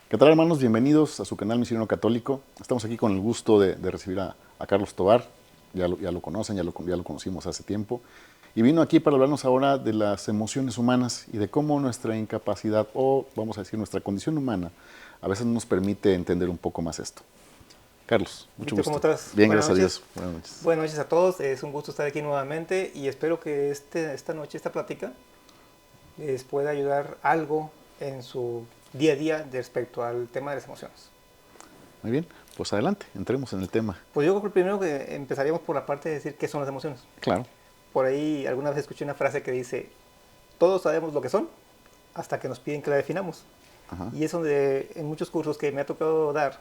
¿Qué tal, hermanos? Bienvenidos a su canal Misionero Católico. Estamos aquí con el gusto de recibir a Carlos Tovar. Ya lo conocen, ya lo conocimos hace tiempo. Y vino aquí para hablarnos ahora de las emociones humanas y de cómo nuestra incapacidad, o vamos a decir nuestra condición humana, a veces no nos permite entender un poco más esto. Carlos, mucho Víctor, ¿cómo gusto. estás? Bien, Buenas gracias a noches. Dios. Buenas noches. Buenas noches a todos. Es un gusto estar aquí nuevamente y espero que esta noche, esta plática, les pueda ayudar algo en su día a día respecto al tema de las emociones. Muy bien, pues adelante, entremos en el tema. Pues yo creo que primero que empezaríamos por la parte de decir qué son las emociones. Claro. Por ahí alguna vez escuché una frase que dice, todos sabemos lo que son hasta que nos piden que la definamos. Ajá. Y es donde en muchos cursos que me ha tocado dar,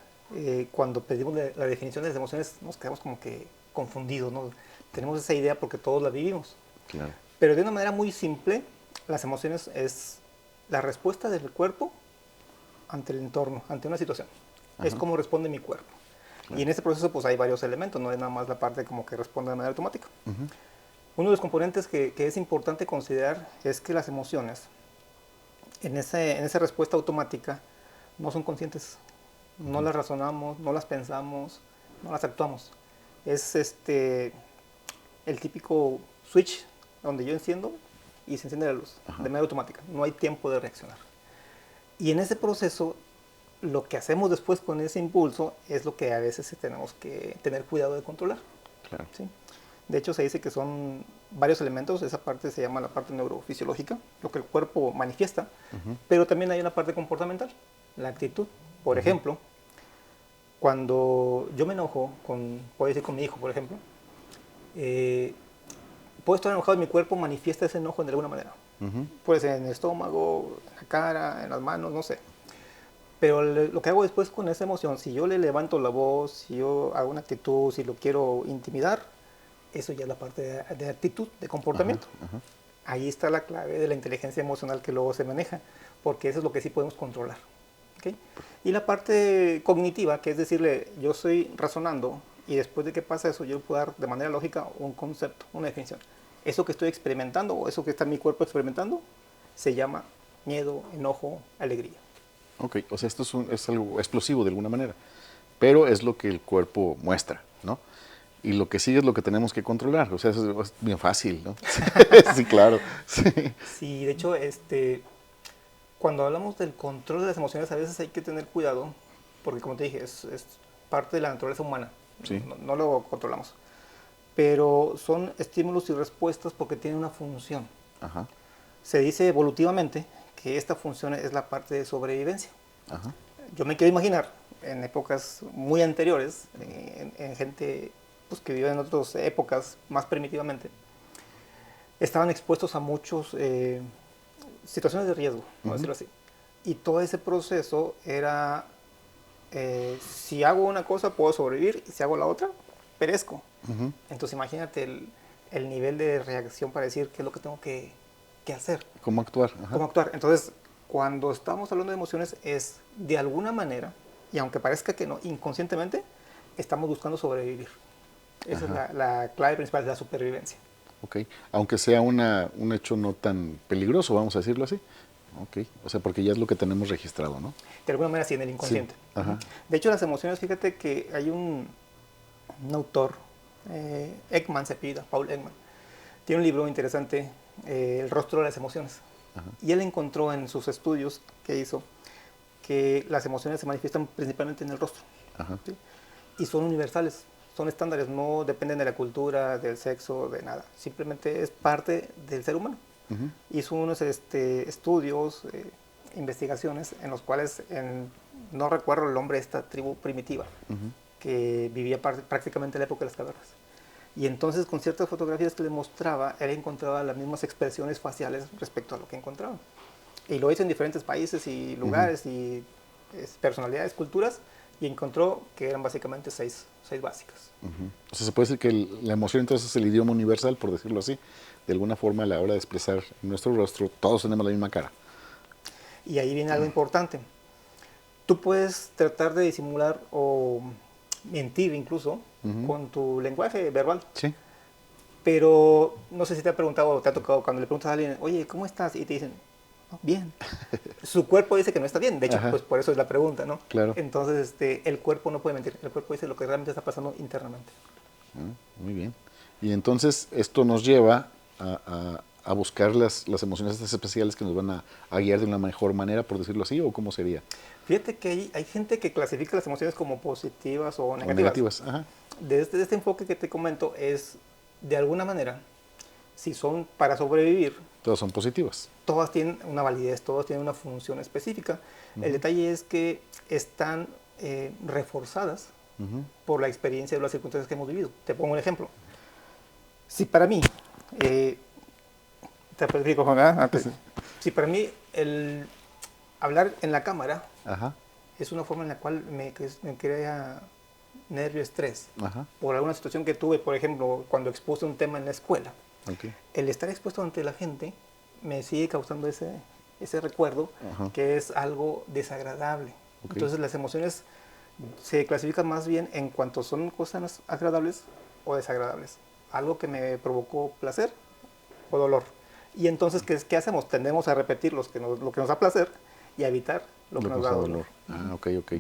cuando pedimos la definición de las emociones, nos quedamos como que confundidos, ¿no? Tenemos esa idea porque todos la vivimos. Claro. Pero de una manera muy simple, las emociones es la respuesta del cuerpo ante el entorno, ante una situación. Es Ajá. como responde mi cuerpo. Y Claro. en este proceso pues hay varios elementos, no es nada más la parte como que responde de manera automática. Ujú. Uno de los componentes que es importante considerar es que las emociones en esa respuesta automática no son conscientes, no las razonamos, no las pensamos, no las actuamos. Es el típico switch donde yo enciendo y se enciende la luz de Ajá. manera automática, no hay tiempo de reaccionar. Y en ese proceso, lo que hacemos después con ese impulso es lo que a veces tenemos que tener cuidado de controlar. Claro. ¿Sí? De hecho, se dice que son varios elementos, esa parte se llama la parte neurofisiológica, lo que el cuerpo manifiesta, Ujú. pero también hay una parte comportamental, la actitud. Por Ujú. ejemplo, cuando yo me enojo, puedo decir con mi hijo, por ejemplo, eh, puedo estar enojado y mi cuerpo manifiesta ese enojo de alguna manera. Ujú. Puede ser en el estómago, en la cara, en las manos, no sé. Pero lo que hago después con esa emoción, si yo le levanto la voz, si yo hago una actitud, si lo quiero intimidar, eso ya es la parte de actitud, de Ajá. comportamiento. Ajá. Ahí está la clave de la inteligencia emocional que luego se maneja, porque eso es lo que sí podemos controlar. ¿Okay? Y la parte cognitiva, que es decirle, yo estoy razonando y después de que pasa eso, yo puedo dar de manera lógica un concepto, una definición. Eso que estoy experimentando o eso que está mi cuerpo experimentando se llama miedo, enojo, alegría. Ok, o sea, esto es algo explosivo de alguna manera, pero es lo que el cuerpo muestra, ¿no? Y lo que sigue es lo que tenemos que controlar, o sea, eso es bien fácil, ¿no? Sí, claro. Sí. Sí, de hecho, cuando hablamos del control de las emociones, a veces hay que tener cuidado, porque como te dije, es parte de la naturaleza humana, Sí. no lo controlamos. Pero son estímulos y respuestas porque tienen una función. Ajá. Se dice evolutivamente que esta función es la parte de sobrevivencia. Ajá. Yo me quiero imaginar en épocas muy anteriores, en gente pues, que vive en otras épocas más primitivamente, estaban expuestos a muchas situaciones de riesgo, vamos a Ujú. decirlo así. Y todo ese proceso era, si hago una cosa puedo sobrevivir y si hago la otra, perezco. Ujú. Entonces imagínate el nivel de reacción para decir qué es lo que tengo que hacer, ¿Cómo actuar? Ajá. cómo actuar. Entonces, cuando estamos hablando de emociones es de alguna manera, y aunque parezca que no, inconscientemente, estamos buscando sobrevivir. Esa es Ajá. la clave principal de la supervivencia. Ok. Aunque sea un hecho no tan peligroso, vamos a decirlo así. Ok. O sea, porque ya es lo que tenemos registrado, ¿no? De alguna manera, sí, en el Sí. inconsciente. Ajá. De hecho, las emociones, fíjate que hay un autor, Ekman se pida, Paul Ekman, tiene un libro interesante, El rostro de las emociones. Ajá. Y él encontró en sus estudios que hizo que las emociones se manifiestan principalmente en el rostro. Ajá. ¿Sí? Y son universales, son estándares, no dependen de la cultura, del sexo, de nada. Simplemente es parte del ser humano. Ujú. Hizo unos estudios, investigaciones, en los cuales no recuerdo el nombre de esta tribu primitiva, Ujú. que vivía prácticamente en la época de las cavernas. Y entonces con ciertas fotografías que le mostraba, él encontraba las mismas expresiones faciales respecto a lo que encontraba. Y lo hizo en diferentes países y Ujú. lugares y personalidades, culturas, y encontró que eran básicamente seis básicas. Ujú. O sea, se puede decir que la emoción entonces es el idioma universal, por decirlo así. De alguna forma, a la hora de expresar nuestro rostro, todos tenemos la misma cara. Y ahí viene algo importante. Tú puedes tratar de disimular o mentir incluso Ujú. con tu lenguaje verbal. Sí. Pero no sé si te ha preguntado o te ha tocado cuando le preguntas a alguien, oye, ¿cómo estás? Y te dicen, ¿no? Bien. Su cuerpo dice que no está bien, de hecho, Ajá. pues por eso es la pregunta, ¿no? Claro. Entonces, el cuerpo no puede mentir, el cuerpo dice lo que realmente está pasando internamente. Muy bien. Y entonces esto nos lleva a buscar las emociones estas especiales que nos van a guiar de una mejor manera, por decirlo así, o cómo sería. Fíjate que hay gente que clasifica las emociones como positivas o O negativas. negativas. Ajá. Desde este enfoque que te comento es, de alguna manera, si son para sobrevivir, Todas son positivas. todas tienen una validez, todas tienen una función específica. El detalle es que están reforzadas por la experiencia de las circunstancias que hemos vivido. Te pongo un ejemplo. Si para mí, te explico, Juan, ¿verdad? Si para mí el hablar en la cámara Ajá. es una forma en la cual me crea nervio, estrés, Ajá. por alguna situación que tuve, por ejemplo, cuando expuse un tema en la escuela. Ok. El estar expuesto ante la gente me sigue causando ese recuerdo, Ajá. que es algo desagradable. Ok. Entonces las emociones se clasifican más bien en cuanto son cosas agradables o desagradables. Algo que me provocó placer o dolor. Y entonces, ¿qué hacemos? Tendemos a repetir lo que nos da placer y a evitar lo que nos da dolor. Ah, ok, ok.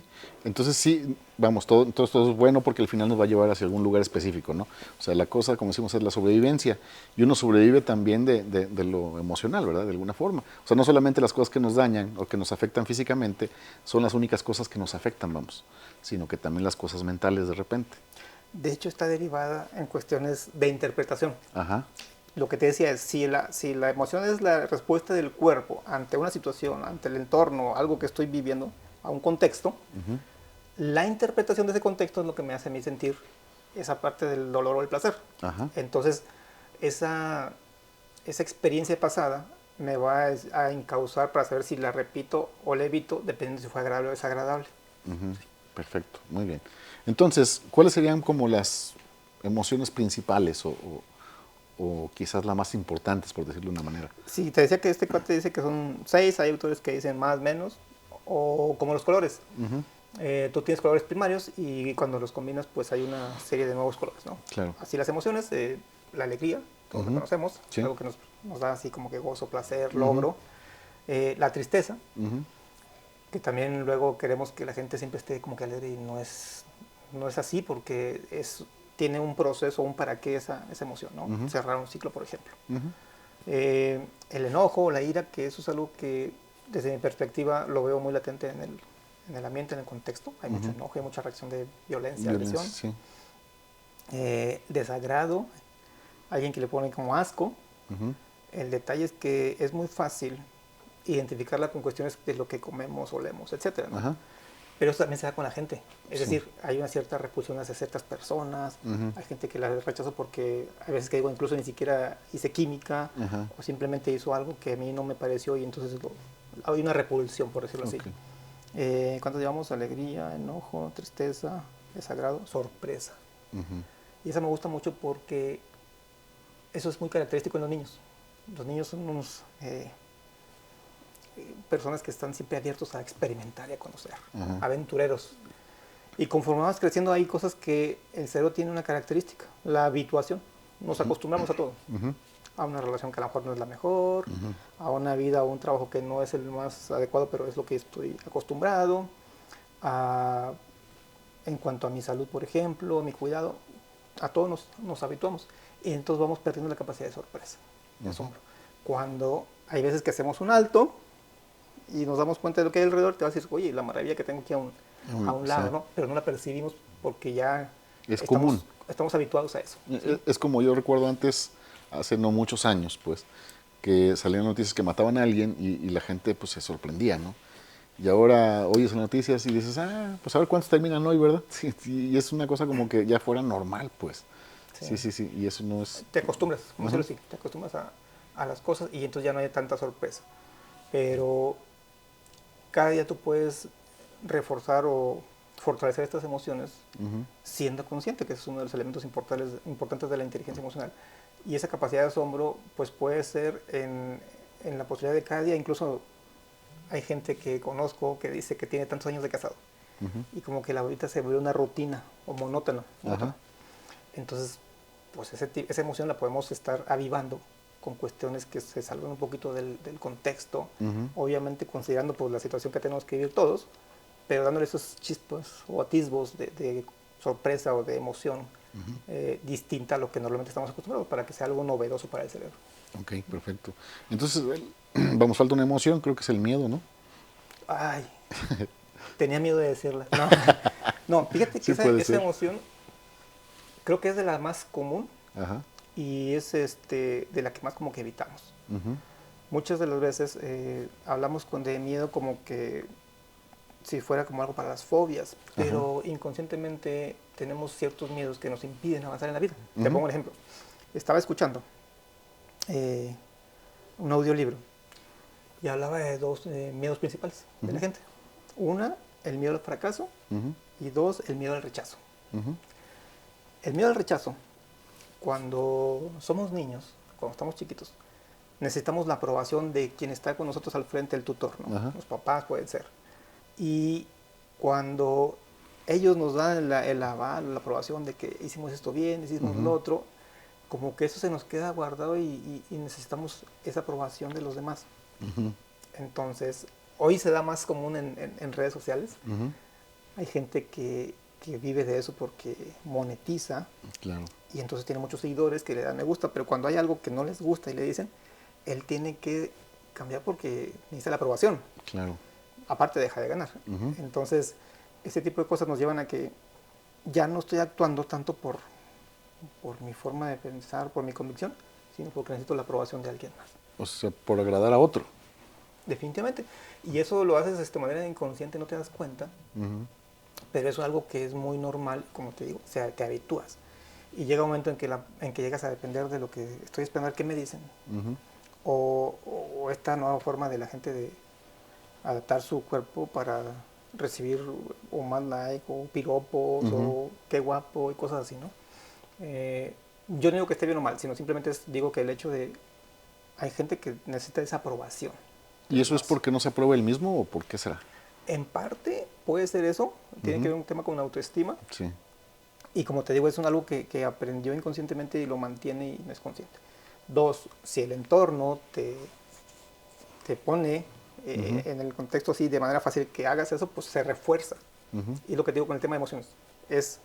Entonces sí, vamos, entonces todo es bueno porque al final nos va a llevar hacia algún lugar específico, ¿no? O sea, la cosa, como decimos, es la sobrevivencia. Y uno sobrevive también de lo emocional, ¿verdad? De alguna forma. O sea, no solamente las cosas que nos dañan o que nos afectan físicamente son las únicas cosas que nos afectan, vamos, sino que también las cosas mentales de repente. De hecho, está derivada en cuestiones de interpretación. Ajá. Lo que te decía es, si la emoción es la respuesta del cuerpo ante una situación, ante el entorno, algo que estoy viviendo, a un contexto, la interpretación de ese contexto es lo que me hace a mí sentir esa parte del dolor o el placer. Ajá. Entonces, esa experiencia pasada me va a encauzar para saber si la repito o la evito, dependiendo si fue agradable o desagradable. Perfecto, muy bien. Entonces, ¿cuáles serían como las emociones principales o quizás las más importantes, por decirlo de una manera? Sí, te decía que este cuate dice que son 6, hay autores que dicen más, menos, o como los colores. Tú tienes colores primarios y cuando los combinas, pues hay una serie de nuevos colores, ¿no? Claro. Así las emociones, la alegría, como la conocemos, Sí. algo que nos da así como que gozo, placer, logro. La tristeza, que también luego queremos que la gente siempre esté como que alegre y no es así porque tiene un proceso, un para qué esa emoción, ¿no? Cerrar un ciclo, por ejemplo. El enojo, la ira, que eso es algo que desde mi perspectiva lo veo muy latente en el ambiente, en el contexto. Hay mucho enojo, hay mucha reacción de violencia, agresión. Sí. Desagrado, alguien que le pone como asco. El detalle es que es muy fácil identificarla con cuestiones de lo que comemos, olemos, etcétera, ¿no? Pero eso también se da con la gente. Es decir, hay una cierta repulsión hacia ciertas personas, hay gente que la rechazo porque hay veces que digo, incluso ni siquiera hice química, o simplemente hizo algo que a mí no me pareció y entonces hay una repulsión, por decirlo así. ¿Cuántos llevamos? Alegría, enojo, tristeza, desagrado, sorpresa. Y esa me gusta mucho porque eso es muy característico en los niños. Los niños son unos personas que están siempre abiertos a experimentar y a conocer, aventureros. Y conforme vamos creciendo hay cosas que el cerebro tiene una característica, la habituación. Nos acostumbramos a todo. A una relación que a lo mejor no es la mejor, a una vida o un trabajo que no es el más adecuado, pero es lo que estoy acostumbrado, en cuanto a mi salud, por ejemplo, mi cuidado, a todos nos habituamos. Y entonces vamos perdiendo la capacidad de sorpresa, de asombro. Cuando hay veces que hacemos un alto y nos damos cuenta de lo que hay alrededor, te vas a decir, oye, la maravilla que tengo aquí a un lado, ¿no? Pero no la percibimos porque ya estamos habituados a eso. ¿Sí? Es como yo recuerdo antes, hace no muchos años, pues, que salían noticias que mataban a alguien y la gente pues se sorprendía, ¿no? Y ahora oyes las noticias y dices, pues a ver cuántos terminan hoy, ¿verdad? Sí, y es una cosa como que ya fuera normal, pues. Sí, y eso no es... Te acostumbras, como decirlo así, te acostumbras a las cosas y entonces ya no hay tanta sorpresa. Pero cada día tú puedes reforzar o fortalecer estas emociones siendo consciente, que es uno de los elementos importantes de la inteligencia emocional. Y esa capacidad de asombro pues puede ser en la posibilidad de cada día. Incluso hay gente que conozco que dice que tiene tantos años de casado y como que la ahorita se vuelve una rutina o monótona. Entonces, pues esa emoción la podemos estar avivando con cuestiones que se salgan un poquito del contexto, Ujú. obviamente considerando pues, la situación que tenemos que vivir todos, pero dándole esos chispas o atisbos de sorpresa o de emoción distinta a lo que normalmente estamos acostumbrados para que sea algo novedoso para el cerebro. Ok, perfecto. Entonces, vamos, falta una emoción, creo que es el miedo, ¿no? Ay, tenía miedo de decirla. No, no, fíjate que Sí puede esa ser. emoción creo que es de la más común Ajá. y es de la que más como que evitamos. Ujú. Muchas de las veces hablamos de miedo como que si fuera como algo para las fobias, Ajá. pero inconscientemente tenemos ciertos miedos que nos impiden avanzar en la vida. Te Ujú. pongo un ejemplo. Estaba escuchando eh, un audiolibro y hablaba de dos miedos principales de la Ujú. gente. Una, el miedo al fracaso Ujú. y dos, el miedo al rechazo. Ujú. El miedo al rechazo, cuando somos niños, cuando estamos chiquitos, necesitamos la aprobación de quien está con nosotros al frente, el tutor, ¿no? Ajá. Los papás pueden ser. Y cuando ellos nos dan el aval, la aprobación de que hicimos esto bien, hicimos lo Ujú. otro, como que eso se nos queda guardado y necesitamos esa aprobación de los demás. Ujú. Entonces, hoy se da más común en redes sociales. Ujú. Hay gente que vive de eso porque monetiza Claro, y entonces tiene muchos seguidores que le dan me gusta, pero cuando hay algo que no les gusta y le dicen, él tiene que cambiar porque necesita la aprobación. claro. Aparte deja de ganar. Ujú. Entonces, ese tipo de cosas nos llevan a que ya no estoy actuando tanto por mi forma de pensar, por mi convicción, sino porque necesito la aprobación de alguien más. O sea, por agradar a otro. Definitivamente. Y eso lo haces de manera inconsciente, no te das cuenta, Ujú. pero eso es algo que es muy normal, como te digo, o sea, te habitúas. Y llega un momento en que llegas a depender de lo que estoy esperando a ver qué me dicen. Ujú. O esta nueva forma de la gente de adaptar su cuerpo para recibir o más like o piropos Ujú. o qué guapo y cosas así, ¿no? Yo no digo que esté bien o mal, sino simplemente digo que el hecho de hay gente que necesita esa aprobación de ¿Y los eso es demás. porque no se aprueba el mismo o por qué será? En parte puede ser eso, tiene que Ujú. ver un tema con la autoestima Sí. y como te digo es algo que aprendió inconscientemente y lo mantiene y no es consciente. Dos, si el entorno te pone Ujú. en el contexto así de manera fácil que hagas eso, pues se refuerza. Ujú. Y lo que te digo con el tema de emociones, es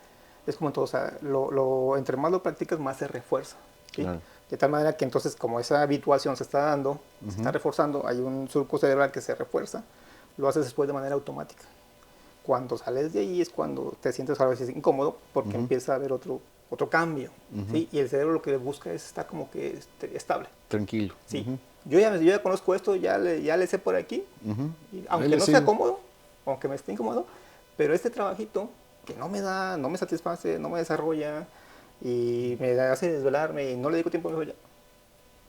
como en todo, o sea, entre más lo practicas, más se refuerza. ¿Sí? Claro. De tal manera que entonces, como esa habituación se está dando, se está Ujú. reforzando, hay un surco cerebral que se refuerza, lo haces después de manera automática. Cuando sales de ahí es cuando te sientes a veces incómodo porque Ujú. empieza a haber otro cambio. Ujú. ¿Sí? Y el cerebro lo que busca es estar como que estable. Tranquilo. Sí, Ujú. yo ya conozco esto, ya le sé por aquí, Ujú. y Ahí aunque le no sea sigo. cómodo, aunque me esté incómodo, pero este trabajito que no me satisface, no me desarrolla y me hace desvelarme y no le dedico tiempo a mi joya,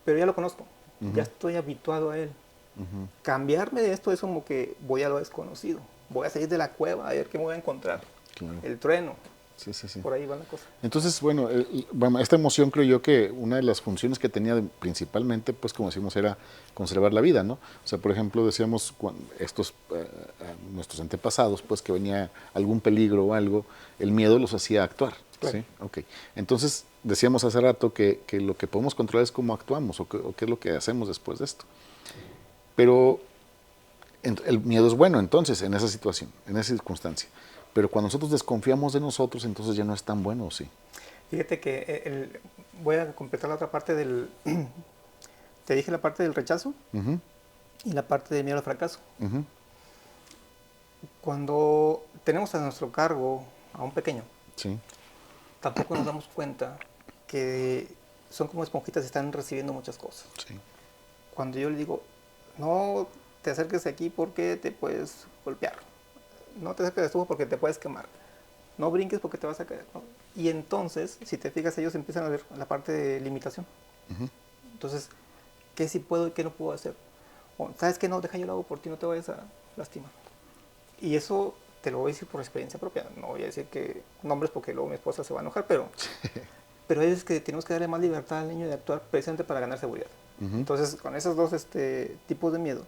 pero ya lo conozco, ya Ujú. estoy habituado a él. Ujú. Cambiarme de esto es como que voy a lo desconocido, voy a salir de la cueva a ver qué me voy a encontrar, Claro. el trueno, Sí, sí, sí. por ahí va la cosa. Entonces, bueno, bueno, esta emoción creo yo que una de las funciones que tenía principalmente, pues como decimos, era conservar la vida, ¿no? O sea, por ejemplo, decíamos estos, nuestros antepasados, pues que venía algún peligro o algo, el miedo los hacía actuar, Claro. ¿sí? Ok. Entonces, decíamos hace rato que lo que podemos controlar es cómo actuamos o qué es lo que hacemos después de esto. Pero el miedo es bueno entonces en esa situación, en esa circunstancia. Pero cuando nosotros desconfiamos de nosotros, entonces ya no es tan bueno, ¿sí? Fíjate que voy a completar la otra parte te dije la parte del rechazo Ujú. y la parte de miedo al fracaso. Ujú. Cuando tenemos a nuestro cargo a un pequeño, Sí. tampoco nos damos cuenta que son como esponjitas y están recibiendo muchas cosas. Sí. Cuando yo le digo, no te acerques aquí porque te puedes golpear, no te acerques de estuvo porque te puedes quemar, no brinques porque te vas a caer, ¿no? Y entonces, si te fijas, ellos empiezan a ver la parte de limitación. Ujú. Entonces, ¿qué sí puedo y qué no puedo hacer? O, ¿sabes qué? No, deja yo lo hago por ti, no te vayas a lastimar. Y eso te lo voy a decir por experiencia propia. No voy a decir que nombres porque luego mi esposa se va a enojar, pero es que tenemos que darle más libertad al niño de actuar precisamente para ganar seguridad. Ujú. Entonces, con esos dos tipos de miedo,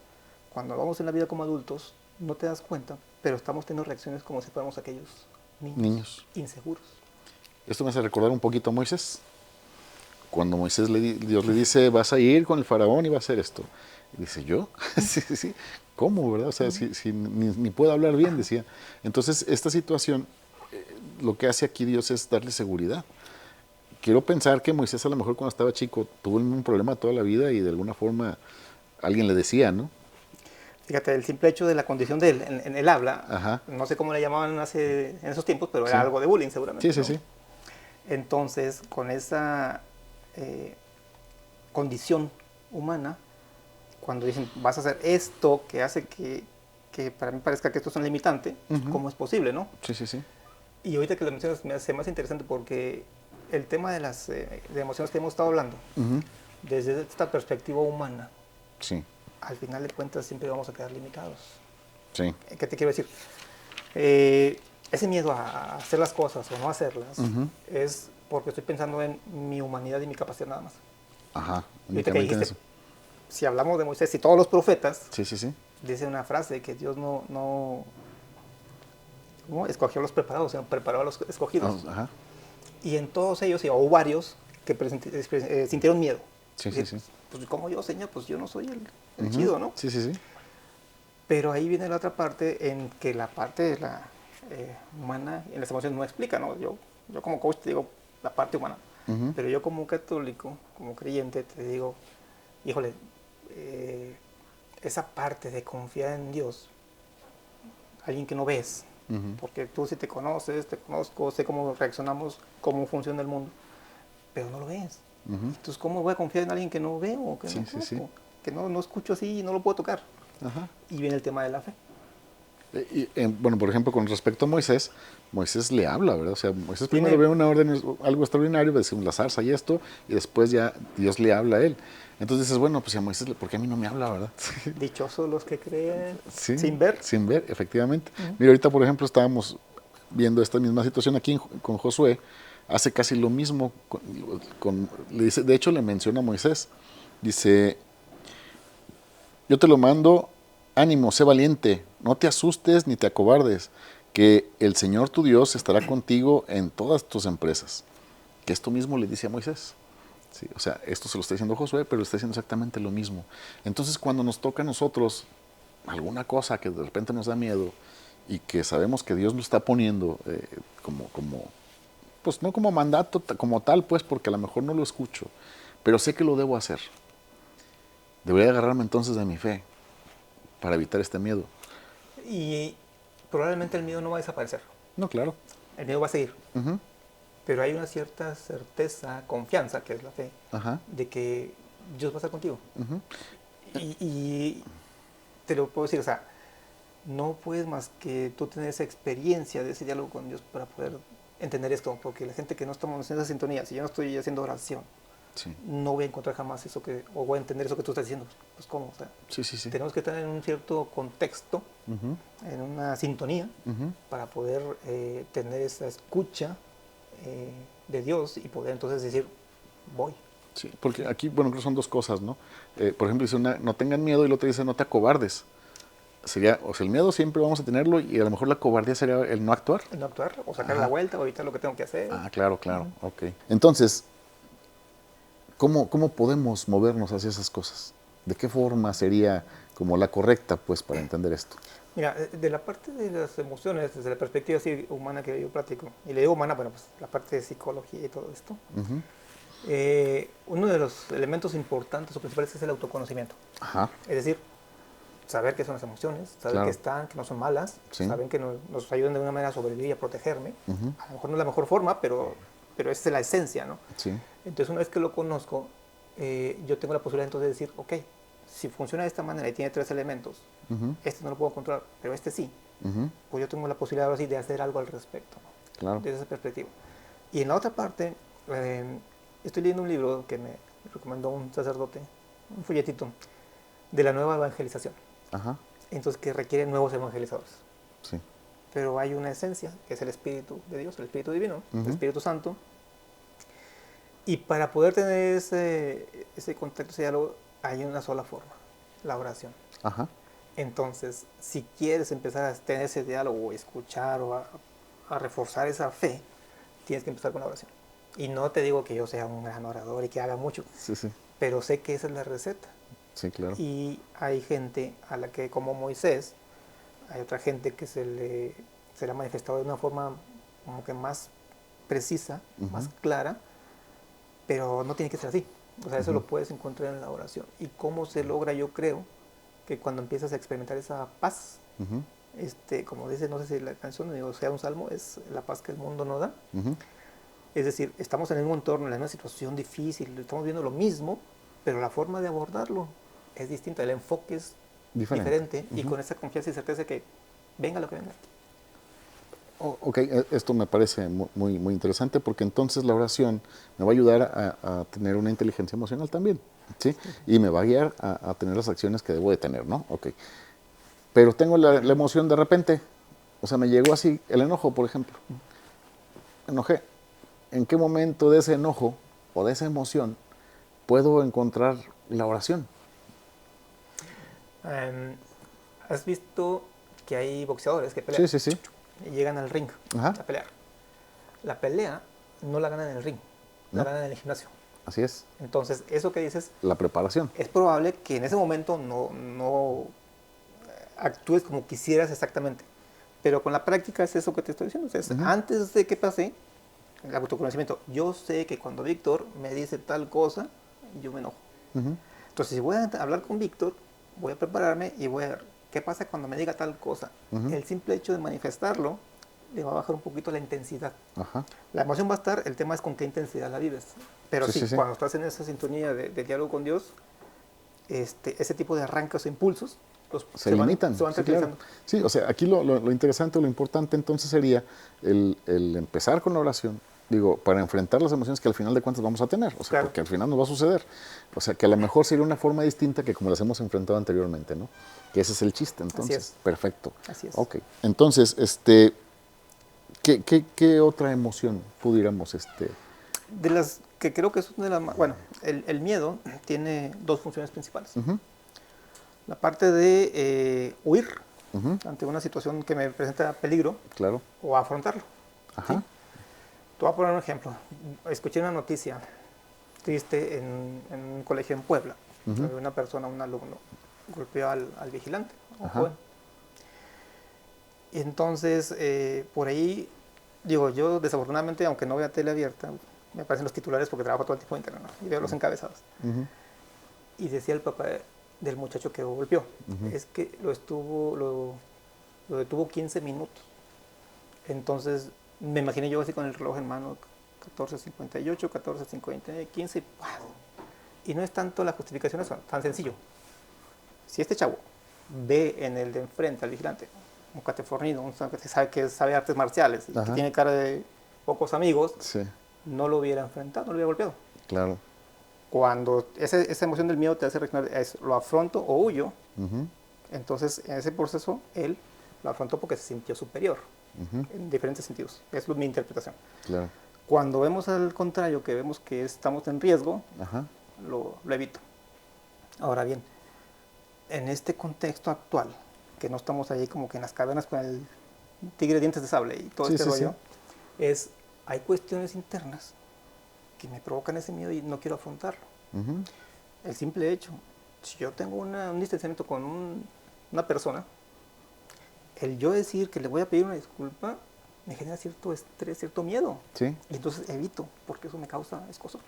cuando vamos en la vida como adultos, no te das cuenta, pero estamos teniendo reacciones como si fuéramos aquellos niños Niños. inseguros. Esto me hace recordar un poquito a Moisés. cuando Dios le dice, vas a ir con el faraón y va a hacer esto. Y dice, ¿yo? Sí, sí, sí. ¿Cómo, verdad? O sea, si ni puedo hablar bien, decía. Entonces, esta situación, lo que hace aquí Dios es darle seguridad. Quiero pensar que Moisés a lo mejor cuando estaba chico tuvo un problema toda la vida y de alguna forma alguien le decía, ¿no? Fíjate, el simple hecho de la condición de él en el habla, Ajá. no sé cómo le llamaban en esos tiempos, pero Sí. era algo de bullying Sí, seguramente, sí, ¿no? sí. Entonces, con esa condición humana, cuando dicen, vas a hacer esto que hace que para mí parezca que esto es un limitante, ¿cómo es posible, no? Sí, sí, sí. Y ahorita que lo mencionas me hace más interesante porque el tema de las de emociones que hemos estado hablando, desde esta perspectiva humana, Sí, al final de cuentas siempre vamos a quedar limitados. sí. ¿Qué te quiero decir? Ese miedo a hacer las cosas o no hacerlas es porque estoy pensando en mi humanidad y mi capacidad nada más. Ajá, Y ahorita que únicamente en dijiste, eso. si hablamos de Moisés y todos los profetas, Sí, sí, sí. dice una frase que Dios no escogió a los preparados, sino preparó a los escogidos. Ajá. Y en todos ellos, o varios, que sintieron miedo. Sí, Y sí, decir, sí. pues como yo, Señor, pues yo no soy el chido, ¿no? Sí, sí, sí. Pero ahí viene la otra parte en que la parte de la humana en las emociones no explica, ¿no? Yo como coach te digo la parte humana, pero yo como católico, como creyente, te digo, híjole, esa parte de confiar en Dios, alguien que no ves, porque tú sí te conoces, te conozco, sé cómo reaccionamos, cómo funciona el mundo, pero no lo ves. Entonces, ¿cómo voy a confiar en alguien que no veo, que Sí, no sí, sí. conozco, que no escucho así y no lo puedo tocar? Ajá. Y viene el tema de la fe. Bueno, por ejemplo, con respecto a Moisés, Moisés le habla, ¿verdad? O sea, Moisés primero Tiene, ve una orden, algo extraordinario, decimos la zarza y esto, y después ya Dios le habla a él. Entonces dices, bueno, pues a Moisés, ¿por qué a mí no me habla, verdad? dichosos los que creen Sí, sin ver. sin ver, efectivamente. Mira, ahorita, por ejemplo, estábamos viendo esta misma situación aquí con Josué, hace casi lo mismo, le dice, de hecho le menciona a Moisés, dice, yo te lo mando, ánimo, sé valiente, no te asustes ni te acobardes, que el Señor tu Dios estará contigo en todas tus empresas. Que esto mismo le dice a Moisés. Sí, o sea, esto se lo está diciendo Josué, pero está diciendo exactamente lo mismo. Entonces, cuando nos toca a nosotros alguna cosa que de repente nos da miedo y que sabemos que Dios nos está poniendo pues no como mandato como tal, pues porque a lo mejor no lo escucho, pero sé que lo debo hacer. Debería agarrarme entonces de mi fe para evitar este miedo. Y probablemente el miedo no va a desaparecer. No, claro. El miedo va a seguir. Ujú. Pero hay una cierta certeza, confianza, que es la fe, Ajá. de que Dios va a estar contigo. Ujú. Y te lo puedo decir, o sea, no puedes más que tú tener esa experiencia de ese diálogo con Dios para poder entender esto. Porque la gente que no estamos en esa sintonía, si yo no estoy haciendo oración, Sí. no voy a encontrar jamás eso o voy a entender eso que tú estás diciendo. Pues cómo, o sea, Sí, sí, sí. tenemos que estar en un cierto contexto, Ujú. en una sintonía, Ujú. para poder tener esa escucha de Dios y poder entonces decir, voy. Sí, porque aquí, bueno, creo que son dos cosas, ¿no? Por ejemplo, dice una, no tengan miedo y el otro dice, no te acobardes. Sería, o sea, el miedo siempre vamos a tenerlo y a lo mejor la cobardía sería el no actuar. El no actuar, o sacar la Ajá. vuelta, o evitar lo que tengo que hacer. Ah, claro, claro, ok. Entonces, ¿cómo podemos movernos hacia esas cosas? ¿De qué forma sería como la correcta, pues, para entender esto? Mira, de la parte de las emociones, desde la perspectiva así humana que yo platico, y le digo humana, bueno, pues la parte de psicología y todo esto, Ujú. uno de los elementos importantes o principales es el autoconocimiento. Ajá, Es decir, saber qué son las emociones, saber que claro. están, que no son malas, Sí. saber que nos ayudan de una manera a sobrevivir y a protegerme. Ujú. A lo mejor no es la mejor forma, pero esa es la esencia, ¿no? Sí. Entonces, una vez que lo conozco, yo tengo la posibilidad entonces de decir, ok, si funciona de esta manera y tiene tres elementos, Ujú. este no lo puedo controlar, pero este sí, Ujú. pues yo tengo la posibilidad ahora sí de hacer algo al respecto, ¿no? Claro. Desde esa perspectiva. Y en la otra parte, estoy leyendo un libro que me recomendó un sacerdote, un folletito, de la nueva evangelización. Ajá, Entonces, que requiere nuevos evangelizadores. sí. Pero hay una esencia, que es el Espíritu de Dios, el Espíritu Divino, el Ujú. Espíritu Santo. Y para poder tener ese contacto, ese diálogo, hay una sola forma, la oración. Ajá, Entonces, si quieres empezar a tener ese diálogo, o escuchar, o a reforzar esa fe, tienes que empezar con la oración. Y no te digo que yo sea un gran orador y que haga mucho, Sí, sí, pero sé que esa es la receta. sí, claro. Y hay gente a la que, como Moisés, hay otra gente que se le ha manifestado de una forma como que más precisa, más clara, pero no tiene que ser así. O sea, eso lo puedes encontrar en la oración. ¿Y cómo se logra? Yo creo que cuando empiezas a experimentar esa paz, Ujú, como dice, no sé si la canción, o sea, un salmo, es la paz que el mundo no da. ujú. Es decir, estamos en el mismo entorno, en una situación difícil, estamos viendo lo mismo, pero la forma de abordarlo es distinta, el enfoque es Diferente. diferente y con esa confianza y certeza que venga lo que venga. Ok, esto me parece muy, muy interesante porque entonces la oración me va a ayudar a tener una inteligencia emocional también, ¿sí? Y me va a guiar a tener las acciones que debo de tener, ¿no? Ok. Pero tengo la emoción de repente, o sea, me llegó así el enojo, por ejemplo. Me enojé. ¿En qué momento de ese enojo o de esa emoción puedo encontrar la oración? Um, ¿Has visto que hay boxeadores que pelean Sí, sí, sí. y llegan al ring Ajá. a pelear? La pelea no la ganan en el ring, la ¿No? ganan en el gimnasio. Así es. Entonces, eso que dices, La preparación. es probable que en ese momento no actúes como quisieras exactamente. Pero con la práctica es eso que te estoy diciendo. Es antes de que pase el autoconocimiento. Yo sé que cuando Víctor me dice tal cosa, yo me enojo. Ujú. Entonces, si voy a hablar con Víctor, voy a prepararme y voy a ver qué pasa cuando me diga tal cosa. El simple hecho de manifestarlo le va a bajar un poquito la intensidad. Ajá. La emoción va a estar, el tema es con qué intensidad la vives. Pero Sí, sí, sí, sí. cuando estás en esa sintonía de diálogo con Dios, ese tipo de arranques o impulsos Se limitan, se van sí, claro. tranquilizando. Sí, o sea, aquí lo interesante o lo importante entonces sería el empezar con la oración, digo, para enfrentar las emociones que al final de cuentas vamos a tener, o sea, Claro. porque al final nos va a suceder. O sea, que a lo mejor sería una forma distinta que como las hemos enfrentado anteriormente, ¿no? Que ese es el chiste, Así entonces. es. Perfecto. Así es. Ok. Entonces, ¿qué otra emoción pudiéramos, De las que creo que es una de las más... Bueno, el miedo tiene dos funciones principales. La parte de huir ante una situación que me presenta peligro claro, o afrontarlo. ¿Sí? ajá, Te voy a poner un ejemplo. Escuché una noticia triste en un colegio en Puebla. Una persona, un alumno, golpeó al vigilante, a un ajá, joven. Y entonces, por ahí, digo, yo desafortunadamente, aunque no vea tele abierta, me aparecen los titulares porque trabajo todo el tiempo en internet, ¿no? Y veo los encabezados. Y decía el papá del muchacho que golpeó, es que lo detuvo 15 minutos. Entonces, me imaginé yo así con el reloj en mano, 14:58, 14:50, 15, ¡pah! Y no es tanto la justificación, es tan sencillo. Si este chavo ve en el de enfrente al vigilante un cuate fornido, un que sabe artes marciales, que ajá, tiene cara de pocos amigos, sí, no lo hubiera enfrentado, no lo hubiera golpeado. claro, Cuando esa emoción del miedo te hace reaccionar, lo afronto o huyo, ujú, entonces en ese proceso él lo afrontó porque se sintió superior, en diferentes sentidos. Es mi interpretación. claro, Cuando vemos al contrario, que vemos que estamos en riesgo, ajá, lo evito. Ahora bien, en este contexto actual, que no estamos ahí como que en las cavernas con el tigre de dientes de sable y todo sí, este sí, sí, rollo, hay cuestiones internas que me provocan ese miedo y no quiero afrontarlo. El simple hecho, si yo tengo un distanciamiento con una persona, el yo decir que le voy a pedir una disculpa me genera cierto estrés, cierto miedo. sí, Y entonces evito, porque eso me causa escozor.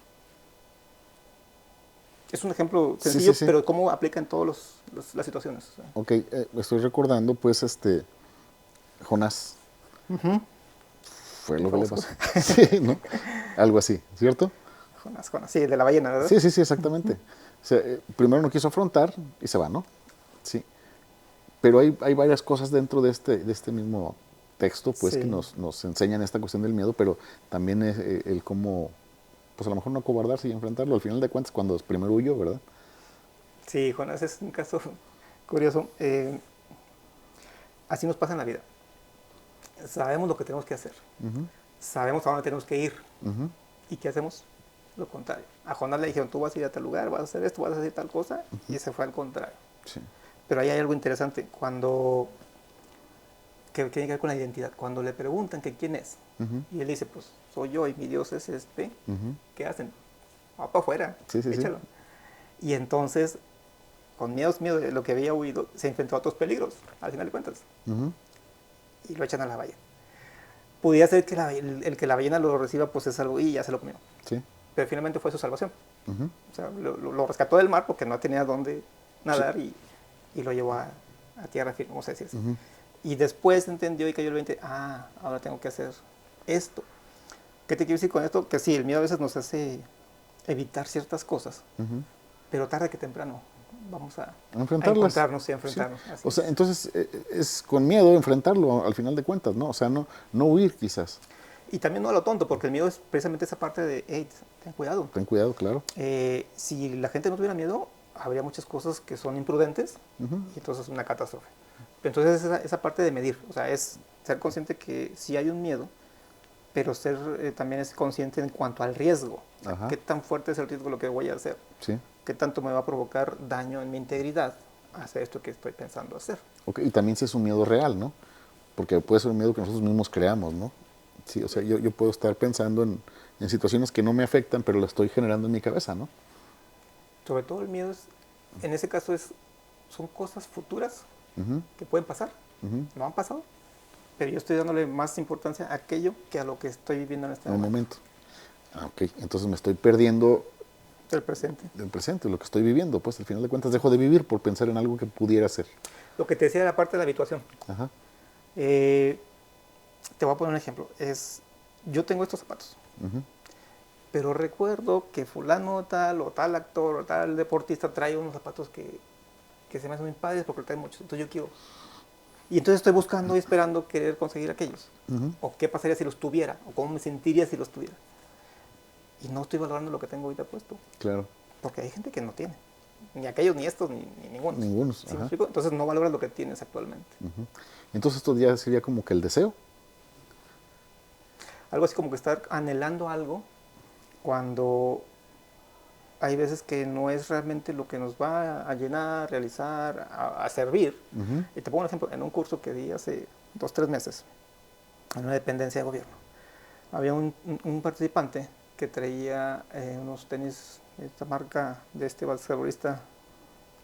Es un ejemplo sí, sencillo, sí, sí. pero cómo aplica en todas las situaciones. Ok, estoy recordando, pues, Jonás, fue El lo que le famoso pasó. Sí, ¿no? Algo así, ¿cierto? Jonás, sí, de la ballena, ¿verdad? Sí, sí, sí, exactamente. O sea, primero no quiso afrontar y se va, ¿no? Sí. Pero hay varias cosas dentro de este mismo texto, pues, que Sí, nos enseñan esta cuestión del miedo, pero también es el cómo, pues, a lo mejor no acobardarse y enfrentarlo. Al final de cuentas, cuando primero huyó, ¿verdad? sí, Jonás es un caso curioso. Así nos pasa en la vida. Sabemos lo que tenemos que hacer. Sabemos a dónde tenemos que ir. ¿Y qué hacemos? Lo contrario. A Jonás le dijeron, tú vas a ir a tal lugar, vas a hacer esto, vas a hacer tal cosa, y ese fue al contrario. Sí. Pero ahí hay algo interesante, que tiene que ver con la identidad. Cuando le preguntan que quién es, y él dice, pues soy yo y mi Dios es este, Ujú. ¿qué hacen? Va para afuera, Sí, sí, sí. échalo. Y entonces, con miedo de lo que había huido, se enfrentó a otros peligros, al final de cuentas, Ujú. y lo echan a la ballena. Pudiera ser que el que la ballena lo reciba, pues es algo, y ya se lo comió. Sí. Pero finalmente fue su salvación. Ujú. O sea, lo rescató del mar porque no tenía dónde Sí. nadar y lo llevó a tierra firme, vamos a decir así. Ujú. Y después entendió y cayó el 20, ahora tengo que hacer esto. ¿Qué te quiero decir con esto? Que sí, el miedo a veces nos hace evitar ciertas cosas, Ujú. pero tarde que temprano vamos a Enfrentarlas. encontrarnos y a Sí. enfrentarnos. Así O sea, es. entonces es con miedo enfrentarlo al final de cuentas, ¿no? O sea, no huir quizás. Y también no a lo tonto, porque el miedo es precisamente esa parte de, hey, ten cuidado. Ten cuidado, claro. Si la gente no tuviera miedo, habría muchas cosas que son imprudentes Ujú. y entonces es una catástrofe. Pero entonces esa parte de medir, o sea, es ser consciente que sí hay un miedo, pero ser también es consciente en cuanto al riesgo. O sea, Ajá. qué tan fuerte es el riesgo de lo que voy a hacer, Sí. qué tanto me va a provocar daño en mi integridad hacer esto que estoy pensando hacer. Ok, y también si es un miedo real, ¿no? Porque puede ser un miedo que nosotros mismos creamos, ¿no? Sí, o sea, yo puedo estar pensando en situaciones que no me afectan, pero las estoy generando en mi cabeza, ¿no? Sobre todo el miedo en ese caso son cosas futuras Ujú. que pueden pasar, Ujú. no han pasado, pero yo estoy dándole más importancia a aquello que a lo que estoy viviendo en este En un momento, momento. Ok, entonces me estoy perdiendo del presente. del presente, lo que estoy viviendo, pues al final de cuentas dejo de vivir por pensar en algo que pudiera ser. Lo que te decía de la parte de la habituación. Ajá. Eh, Te voy a poner un ejemplo. Yo tengo estos zapatos, Ujú. pero recuerdo que fulano tal o tal actor o tal deportista trae unos zapatos que se me hacen muy padres porque trae muchos. Entonces yo quiero. Y entonces estoy buscando y esperando querer conseguir aquellos. Ujú. O qué pasaría si los tuviera, o cómo me sentiría si los tuviera. Y no estoy valorando lo que tengo ahorita puesto, Claro. porque hay gente que no tiene. Ni aquellos, ni estos, ni ninguno. Ningunos. ¿Sí me Ajá. explico? Entonces no valoras lo que tienes actualmente. Ujú. Entonces esto ya sería como que el deseo. Algo así como que estar anhelando algo cuando hay veces que no es realmente lo que nos va a llenar, realizar, a servir. Ujú. Y te pongo un ejemplo, en un curso que di hace 2 o 3 meses, en una dependencia de gobierno, había un participante que traía unos tenis, esta marca de este basquetbolista,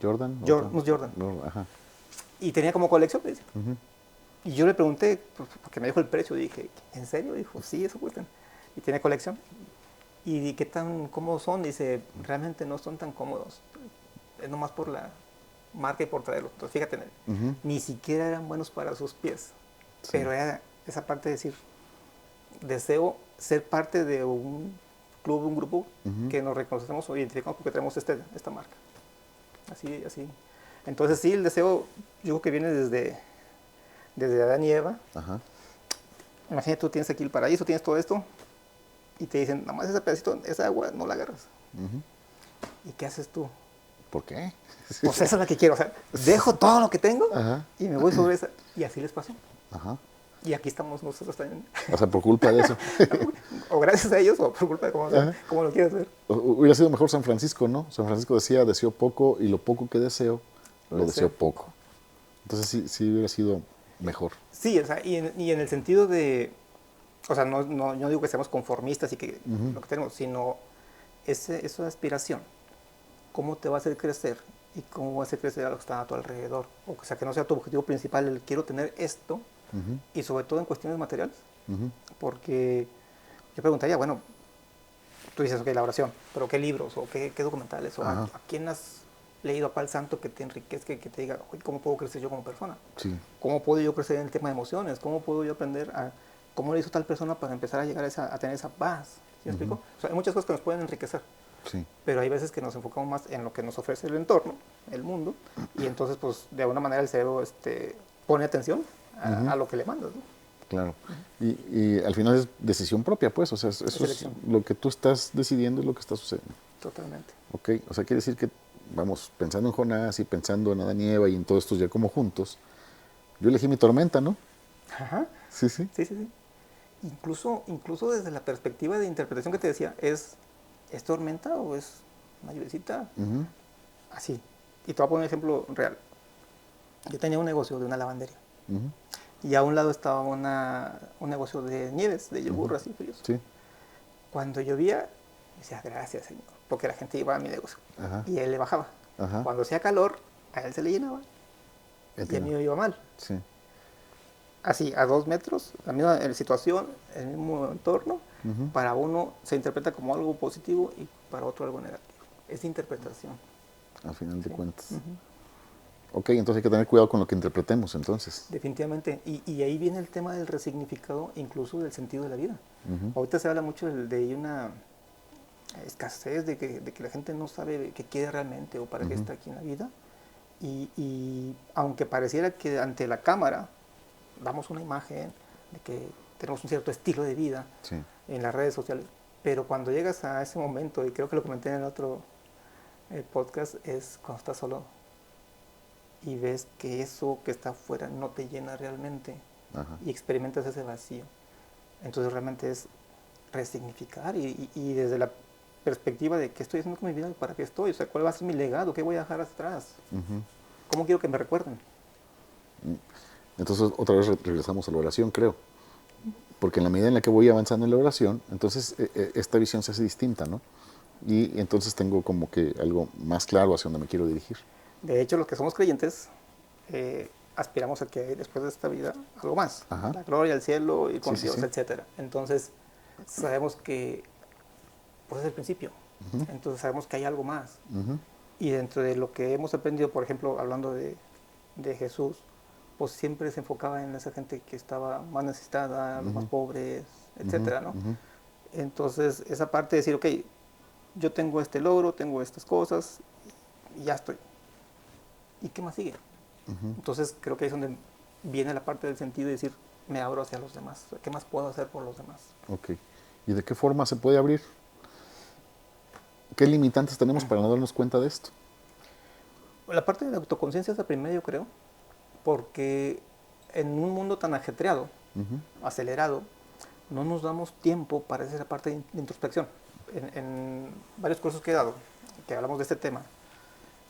Jordan. unos Jordan, Ajá. y tenía como colección, dice. Ujú. Y yo le pregunté, pues, porque me dijo el precio, dije, ¿en serio? Dijo, sí, eso cuestan. Y tiene colección. ¿Y qué tan cómodos son? Dice, realmente no son tan cómodos. Es nomás por la marca y por traerlo. Entonces, fíjate, Ujú. ni siquiera eran buenos para sus pies. Sí. Pero era esa parte de decir, deseo ser parte de un club, un grupo Ujú. que nos reconocemos o identificamos porque tenemos esta marca. Así, así. Entonces, sí, el deseo, yo creo que viene desde Adán y Eva. Ajá. Imagínate, tú tienes aquí el paraíso, tienes todo esto, y te dicen, nada más ese pedacito, esa agua no la agarras. Ujú. ¿Y qué haces tú? ¿Por qué? Pues esa es la que quiero, o sea, dejo todo lo que tengo Ajá. y me voy sobre esa. Y así les pasó. Ajá. Y aquí estamos nosotros también. O sea, por culpa de eso. O gracias a ellos o por culpa de Ajá. cómo lo quieras ver. Hubiera sido mejor San Francisco, ¿no? San Francisco decía, deseo poco y lo poco que deseo, lo deseo poco. Entonces sí hubiera sido mejor. Sí, o sea, y en el sentido de, o sea, no digo que seamos conformistas y que Ujú. lo que tenemos, sino esa aspiración, cómo te va a hacer crecer y cómo va a hacer crecer a los que están a tu alrededor. O sea, que no sea tu objetivo principal el quiero tener esto, Ujú. y sobre todo en cuestiones materiales, Ujú. porque yo preguntaría, bueno, tú dices, ok, la oración, pero ¿qué libros o qué documentales o Ajá. a quién has leído a pal santo que te enriquezca, que te diga, oye, ¿cómo puedo crecer yo como persona? Sí. ¿Cómo puedo yo crecer en el tema de emociones? ¿Cómo puedo yo aprender a cómo le hizo tal persona para empezar a llegar a tener esa paz? ¿Sí me explico? O sea, hay muchas cosas que nos pueden enriquecer, Sí. pero hay veces que nos enfocamos más en lo que nos ofrece el entorno, el mundo, y entonces, pues, de alguna manera el cerebro pone atención a lo que le mandas, ¿no? Claro. Y al final es decisión propia, pues. O sea, eso es Selección. lo que tú estás decidiendo, es lo que está sucediendo. Totalmente. Ok. O sea, quiere decir que, vamos, pensando en Jonás y pensando en Adán y Eva y en todos estos ya como juntos, yo elegí mi tormenta, ¿no? Ajá. Sí, sí. Sí, sí, sí. Incluso desde la perspectiva de interpretación que te decía, ¿es tormenta o es una lluviecita? Ujú. Así. Y te voy a poner un ejemplo real. Yo tenía un negocio de una lavandería. Ujú. Y a un lado estaba un negocio de nieves, de yogur, Ujú. así fríos. Sí. Cuando llovía, decía, gracias, Señor, porque la gente iba a mi negocio. Ajá. Y él le bajaba. Ajá. Cuando hacía calor, a él se le llenaba. Y a mí Entiendo. me iba mal. Sí. Así, a 2 metros, la misma situación, el mismo entorno, Ujú. para uno se interpreta como algo positivo y para otro algo negativo. Es interpretación. Al final de Sí. cuentas. Ujú. Ok, entonces hay que tener cuidado con lo que interpretemos, entonces. Definitivamente. Y ahí viene el tema del resignificado, incluso del sentido de la vida. Ujú. Ahorita se habla mucho de una escasez, de que la gente no sabe qué quiere realmente o para qué Ujú. está aquí en la vida. Y aunque pareciera que ante la cámara damos una imagen de que tenemos un cierto estilo de vida Sí. en las redes sociales, pero cuando llegas a ese momento, y creo que lo comenté en el otro podcast, es cuando estás solo y ves que eso que está afuera no te llena realmente Ajá. y experimentas ese vacío. Entonces realmente es resignificar y desde la perspectiva de qué estoy haciendo con mi vida y para qué estoy, o sea, cuál va a ser mi legado, qué voy a dejar atrás, Ujú. cómo quiero que me recuerden. Entonces otra vez regresamos a la oración, creo. Porque en la medida en la que voy avanzando en la oración, entonces esta visión se hace distinta, ¿no? Y entonces tengo como que algo más claro hacia dónde me quiero dirigir. De hecho, los que somos creyentes aspiramos a que hay después de esta vida algo más, Ajá. la gloria, el cielo, ir Sí, con sí, Dios, sí. etcétera. Entonces sabemos que pues es el principio. Ujú. Entonces sabemos que hay algo más. Ujú. Y dentro de lo que hemos aprendido, por ejemplo, hablando de Jesús, pues siempre se enfocaba en esa gente que estaba más necesitada, los más Ujú. pobres, Ujú. etcétera, ¿no? Ujú. Entonces, esa parte de decir, ok, yo tengo este logro, tengo estas cosas, y ya estoy. ¿Y qué más sigue? Ujú. Entonces, creo que ahí es donde viene la parte del sentido de decir, me abro hacia los demás. ¿Qué más puedo hacer por los demás? Ok. ¿Y de qué forma se puede abrir? ¿Qué limitantes tenemos para no darnos cuenta de esto? La parte de la autoconciencia es la primera, yo creo, porque en un mundo tan ajetreado, Ujú. acelerado, no nos damos tiempo para esa parte de introspección. En varios cursos que he dado, que hablamos de este tema,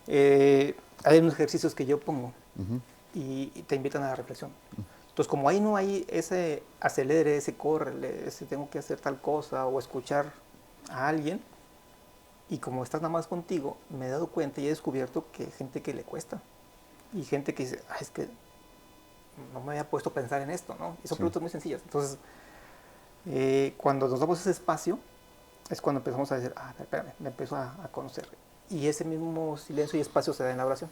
hay unos ejercicios que yo pongo Ujú. y te invitan a la reflexión. Entonces, como ahí no hay ese acelere, ese corre, ese tengo que hacer tal cosa o escuchar a alguien, y como estás nada más contigo, me he dado cuenta y he descubierto que hay gente que le cuesta. Y gente que dice, es que no me había puesto a pensar en esto, ¿no? Y son Sí. preguntas muy sencillas. Entonces, cuando nos damos ese espacio, es cuando empezamos a decir, espérame, me empiezo a conocer. Y ese mismo silencio y espacio se da en la oración.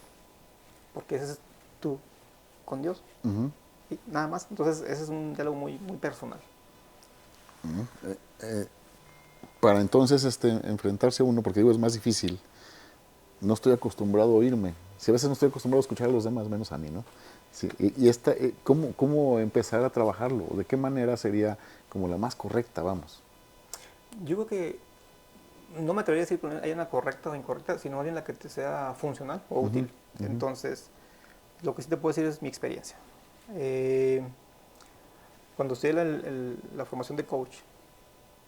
Porque ese es tú con Dios. Ujú. Y nada más. Entonces, ese es un diálogo muy, muy personal. Para entonces enfrentarse a uno, porque digo, es más difícil, no estoy acostumbrado a oírme. Si a veces no estoy acostumbrado a escuchar a los demás, menos a mí, ¿no? Sí, ¿cómo empezar a trabajarlo? ¿De qué manera sería como la más correcta, vamos? Yo creo que no me atrevería a decir que hay una correcta o incorrecta, sino alguien la que te sea funcional o Ujú. útil. Ujú. Entonces, lo que sí te puedo decir es mi experiencia. Cuando estudié la formación de coach,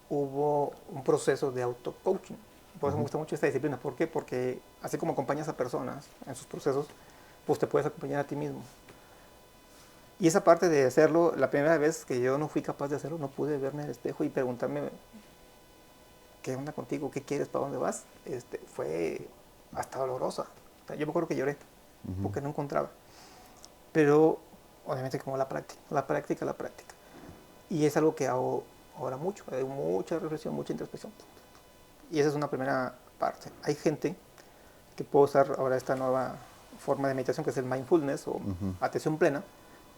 hubo un proceso de auto-coaching. Por eso me Ujú. gusta mucho esta disciplina. ¿Por qué? Porque así como acompañas a personas en sus procesos, pues te puedes acompañar a ti mismo. Y esa parte de hacerlo, la primera vez que yo no fui capaz de hacerlo, no pude verme en el espejo y preguntarme qué onda contigo, qué quieres, para dónde vas, fue hasta dolorosa. O sea, yo me acuerdo que lloré Ujú. porque no encontraba. Pero obviamente como la práctica, la práctica, la práctica. Y es algo que hago ahora mucho, hay mucha reflexión, mucha introspección. Y esa es una primera parte. Hay gente que puede usar ahora esta nueva forma de meditación que es el mindfulness o Ujú. atención plena,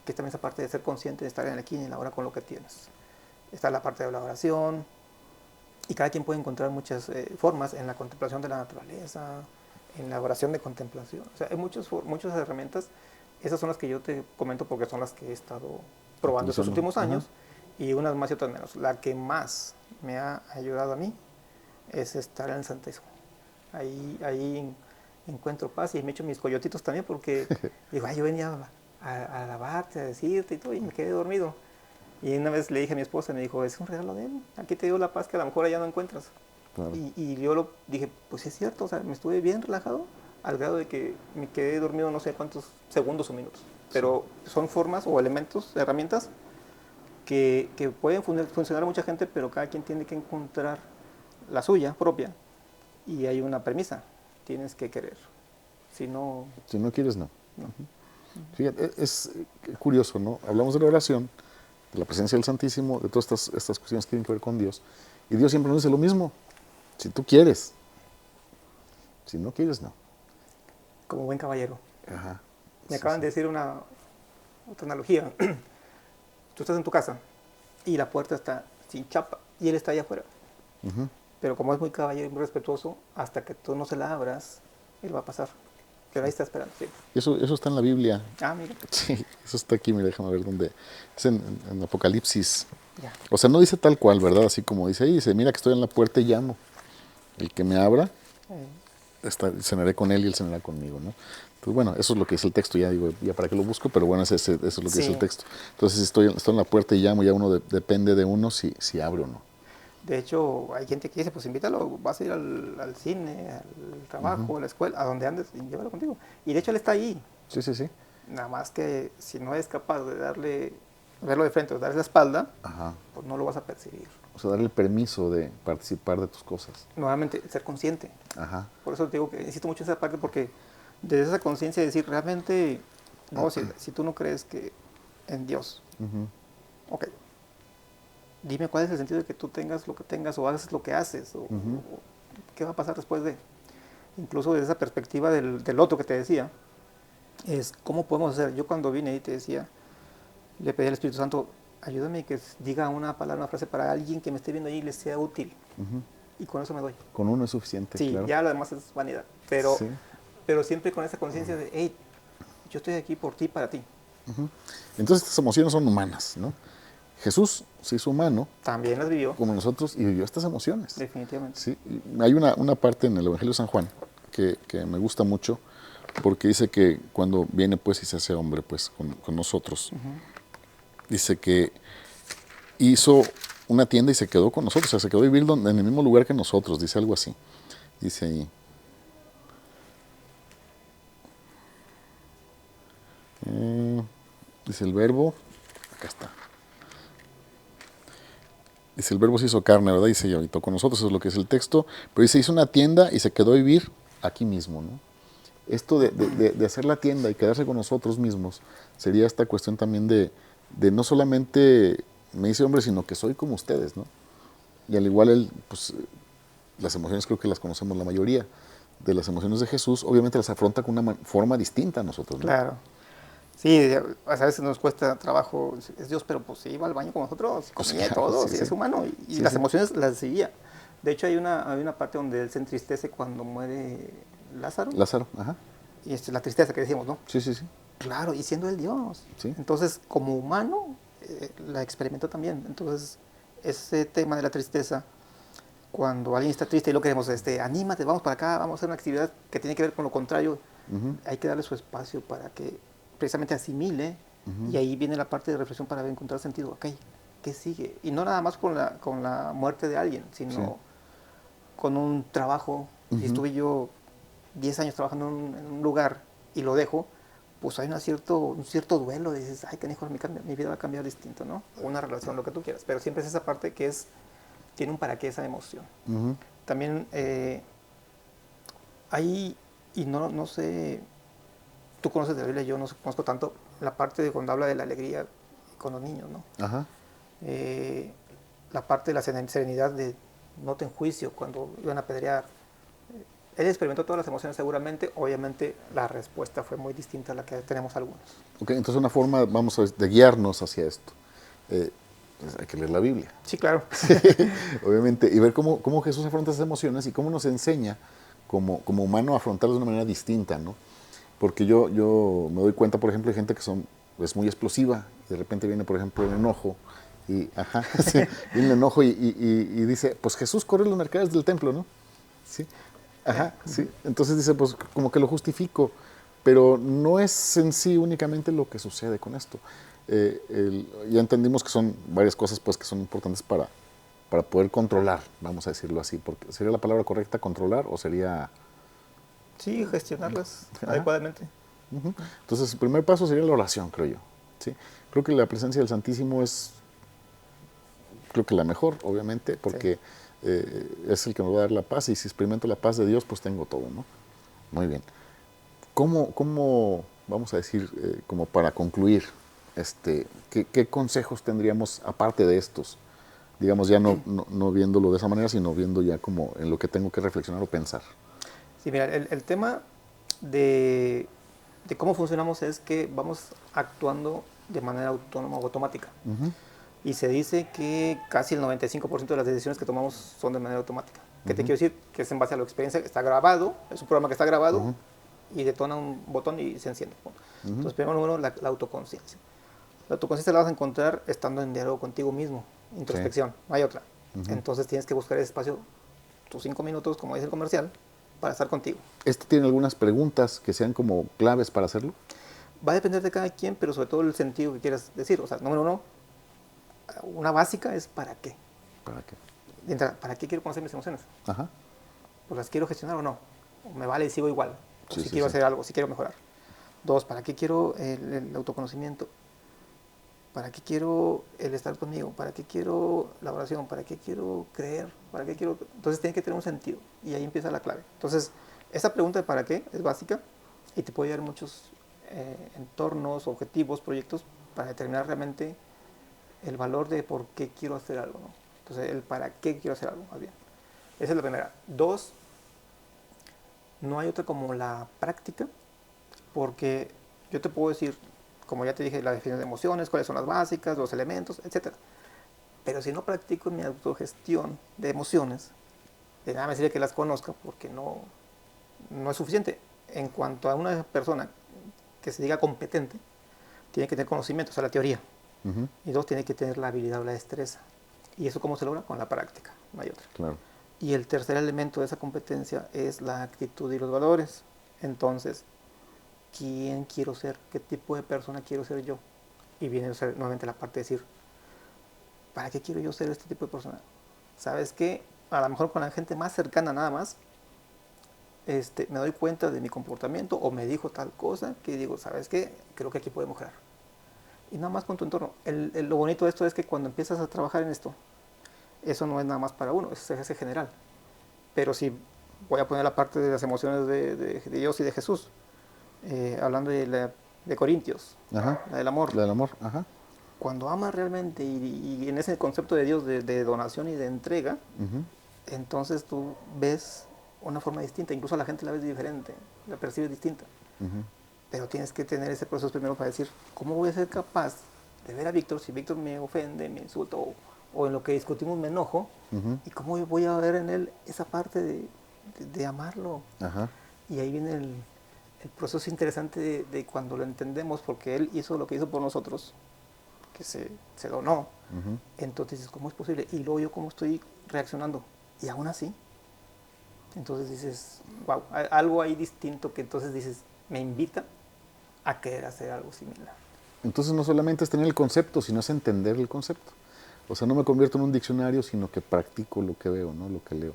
que es también esa parte de ser consciente de estar en el aquí y en la hora con lo que tienes. Está la parte de la oración, y cada quien puede encontrar muchas formas en la contemplación de la naturaleza, en la oración de contemplación. O sea, hay muchas herramientas. Esas son las que yo te comento porque son las que he estado probando estos Utilizando. últimos Ajá. años y unas más y otras menos. La que más me ha ayudado a mí es estar en el santísimo. Ahí encuentro paz y me echo mis coyotitos también porque digo, yo venía a alabarte, a decirte y todo y me quedé dormido. Y una vez le dije a mi esposa, me dijo, es un regalo de él, aquí te dio la paz que a lo mejor allá no encuentras. Claro. Y yo dije, pues es cierto, o sea, me estuve bien relajado al grado de que me quedé dormido no sé cuántos segundos o minutos. Sí. Pero son formas o elementos, herramientas que pueden funcionar a mucha gente, pero cada quien tiene que encontrar la suya propia. Y hay una premisa, tienes que querer. Si no... Si no quieres, no. no. Fíjate, es curioso, ¿no? Hablamos de la oración, de la presencia del Santísimo, de todas estas cuestiones que tienen que ver con Dios. Y Dios siempre nos dice lo mismo. Si tú quieres. Si no quieres, no. Como buen caballero. Ajá. Me acaban de decir otra analogía. Tú estás en tu casa y la puerta está sin chapa y él está allá afuera. Uh-huh. Pero como es muy caballero y muy respetuoso, hasta que tú no se la abras, él va a pasar. Pero ahí está esperando. Sí. Eso está en la Biblia. Ah, mira. Sí, eso está aquí, mira, déjame ver dónde. Es en Apocalipsis. Ya. O sea, no dice tal cual, ¿verdad? Así como dice ahí, dice, mira que estoy en la puerta y llamo. El que me abra, cenaré con él y él cenará conmigo, ¿no? Entonces, bueno, eso es lo que dice el texto, ya digo, ya para qué lo busco, pero bueno, eso es lo que dice el texto. Entonces, estoy en la puerta y llamo, ya uno depende de uno si abre o no. De hecho, hay gente que dice, pues invítalo, vas a ir al cine, al trabajo, a la escuela, a donde andes, y llévalo contigo. Y de hecho él está ahí. Sí. Nada más que si no es capaz de verlo de frente o darle la espalda, Ajá. pues no lo vas a percibir. O sea, darle el permiso de participar de tus cosas. Nuevamente, ser consciente. Ajá. Por eso te digo que insisto mucho en esa parte, porque desde esa conciencia de decir, realmente, no, si tú no crees que en Dios, ok, dime cuál es el sentido de que tú tengas lo que tengas o hagas lo que haces, o qué va a pasar después de... Incluso desde esa perspectiva del otro que te decía, es cómo podemos hacer. Yo cuando vine y te decía, le pedí al Espíritu Santo, ayúdame que diga una palabra, una frase para alguien que me esté viendo ahí y le sea útil. Y con eso me doy. Con uno es suficiente, sí, claro. Ya lo demás es vanidad. Pero siempre con esa conciencia de, hey, yo estoy aquí por ti, para ti. Entonces estas emociones son humanas, ¿no? Jesús se hizo humano. También las vivió. Como nosotros, y vivió estas emociones. Definitivamente. Sí. Hay una parte en el Evangelio de San Juan que me gusta mucho, porque dice que cuando viene pues y se hace hombre pues con nosotros, dice que hizo una tienda y se quedó con nosotros, o sea, se quedó a vivir en el mismo lugar que nosotros, dice algo así. Dice ahí. Dice el verbo, acá está. Dice, el verbo se hizo carne, ¿verdad? Dice, y habitó con nosotros, eso es lo que es el texto. Pero dice, hizo una tienda y se quedó a vivir aquí mismo, ¿no? Esto de hacer la tienda y quedarse con nosotros mismos sería esta cuestión también de no solamente me hice hombre, sino que soy como ustedes, ¿no? Y al igual él, pues, las emociones creo que las conocemos la mayoría. De las emociones de Jesús, obviamente las afronta con una forma distinta a nosotros, ¿no? Claro. Sí, a veces nos cuesta trabajo, es Dios, pero pues iba al baño con nosotros, comía todo, es humano, y las emociones las seguía. De hecho, hay una parte donde él se entristece cuando muere Lázaro. Lázaro, ajá. Y la tristeza que decimos, ¿no? Sí. Claro, y siendo él Dios. Sí. Entonces, como humano, la experimentó también. Entonces, ese tema de la tristeza, cuando alguien está triste y lo queremos, anímate, vamos para acá, vamos a hacer una actividad que tiene que ver con lo contrario, hay que darle su espacio para que precisamente asimile, y ahí viene la parte de reflexión para encontrar sentido. Ok, ¿qué sigue? Y no nada más con la muerte de alguien, sino con un trabajo. Si estuve yo 10 años trabajando en un lugar y lo dejo, pues hay un cierto duelo, dices, ay, canijo, mi vida va a cambiar distinto, ¿no? Una relación, lo que tú quieras, pero siempre es esa parte que tiene un para qué esa emoción. También hay, y no sé, tú conoces de la Biblia, yo no conozco tanto, la parte de cuando habla de la alegría con los niños, ¿no? Ajá. La parte de la serenidad de no te enjuicio cuando iban a apedrear. Él experimentó todas las emociones seguramente, obviamente la respuesta fue muy distinta a la que tenemos algunos. Ok, entonces una forma, vamos a ver, de guiarnos hacia esto. Pues hay que leer la Biblia. Sí, claro. Sí, obviamente, y ver cómo Jesús afronta esas emociones y cómo nos enseña como humano a afrontarlas de una manera distinta, ¿no? Porque yo me doy cuenta, por ejemplo, de gente que es muy explosiva, y de repente viene, por ejemplo, el enojo, y viene el enojo y dice, pues Jesús corre los mercaderes del templo, ¿no? Sí. Sí. Entonces dice, pues como que lo justifico, pero no es en sí únicamente lo que sucede con esto. Ya entendimos que son varias cosas pues que son importantes para poder controlar, vamos a decirlo así, porque ¿sería la palabra correcta controlar o sería...? Sí, gestionarlas adecuadamente. Entonces el primer paso sería la oración, creo yo. ¿Sí? Creo que la presencia del Santísimo es creo que la mejor, obviamente, porque es el que me va a dar la paz, y si experimento la paz de Dios, pues tengo todo, ¿no? Muy bien. ¿Cómo vamos a decir, como para concluir, qué consejos tendríamos aparte de estos? Digamos, ya no viéndolo de esa manera, sino viendo ya como en lo que tengo que reflexionar o pensar. Sí, mira, el tema de cómo funcionamos es que vamos actuando de manera autónoma o automática. Y se dice que casi el 95% de las decisiones que tomamos son de manera automática. ¿Qué te quiero decir? Que es en base a la experiencia, está grabado, es un programa que está grabado y detona un botón y se enciende. Entonces, primero número, la autoconciencia. La autoconciencia la vas a encontrar estando en diálogo contigo mismo, introspección, no hay otra. Entonces tienes que buscar ese espacio, tus 5 minutos, como dice el comercial, para estar contigo. ¿Tiene algunas preguntas que sean como claves para hacerlo? Va a depender de cada quien, pero sobre todo el sentido que quieras decir. O sea, número uno, una básica es ¿para qué? ¿Para qué? ¿Para qué quiero conocer mis emociones? Ajá. Pues las quiero gestionar o no. O me vale y sigo igual. O Sí, si sí, quiero sí. hacer algo, si quiero mejorar. Dos, ¿para qué quiero el autoconocimiento? ¿Para qué quiero el estar conmigo? ¿Para qué quiero la oración? ¿Para qué quiero creer? ¿Para qué quiero...? Entonces tiene que tener un sentido. Y ahí empieza la clave. Entonces, esa pregunta de ¿para qué? Es básica y te puede dar muchos entornos, objetivos, proyectos para determinar realmente el valor de por qué quiero hacer algo, ¿no? Entonces, el para qué quiero hacer algo, más bien. Esa es la primera. Dos, no hay otra como la práctica, porque yo te puedo decir, como ya te dije, la definición de emociones, cuáles son las básicas, los elementos, etc. Pero si no practico mi autogestión de emociones, de nada me sirve que las conozca porque no es suficiente. En cuanto a una persona que se diga competente, tiene que tener conocimiento, o sea, la teoría. Y dos, tiene que tener la habilidad o la destreza. ¿Y eso cómo se logra? Con la práctica, no hay otra. Claro. Y el tercer elemento de esa competencia es la actitud y los valores. Entonces, ¿quién quiero ser? ¿Qué tipo de persona quiero ser yo? Y viene nuevamente la parte de decir, ¿para qué quiero yo ser este tipo de persona? ¿Sabes qué? A lo mejor con la gente más cercana nada más, me doy cuenta de mi comportamiento o me dijo tal cosa que digo, ¿sabes qué? Creo que aquí puede mejorar. Y nada más con tu entorno. Lo bonito de esto es que cuando empiezas a trabajar en esto, eso no es nada más para uno, eso es general. Pero si voy a poner la parte de las emociones de Dios y de Jesús, hablando de Corintios, Ajá. la del amor. La del amor, ajá. Cuando amas realmente y en ese concepto de Dios de donación y de entrega, entonces tú ves una forma distinta, incluso a la gente la ves diferente, la percibes distinta. Pero tienes que tener ese proceso primero para decir, ¿cómo voy a ser capaz de ver a Víctor si Víctor me ofende, me insulta o en lo que discutimos me enojo? ¿Y cómo voy a ver en él esa parte de amarlo? Ajá. Y ahí viene el proceso interesante de cuando lo entendemos, porque él hizo lo que hizo por nosotros, que se donó. Entonces dices, ¿cómo es posible? Y luego yo cómo estoy reaccionando. Y aún así, entonces dices, wow, algo ahí distinto que entonces dices, me invita a querer hacer algo similar. Entonces no solamente es tener el concepto, sino es entender el concepto. O sea, no me convierto en un diccionario, sino que practico lo que veo, ¿no? Lo que leo.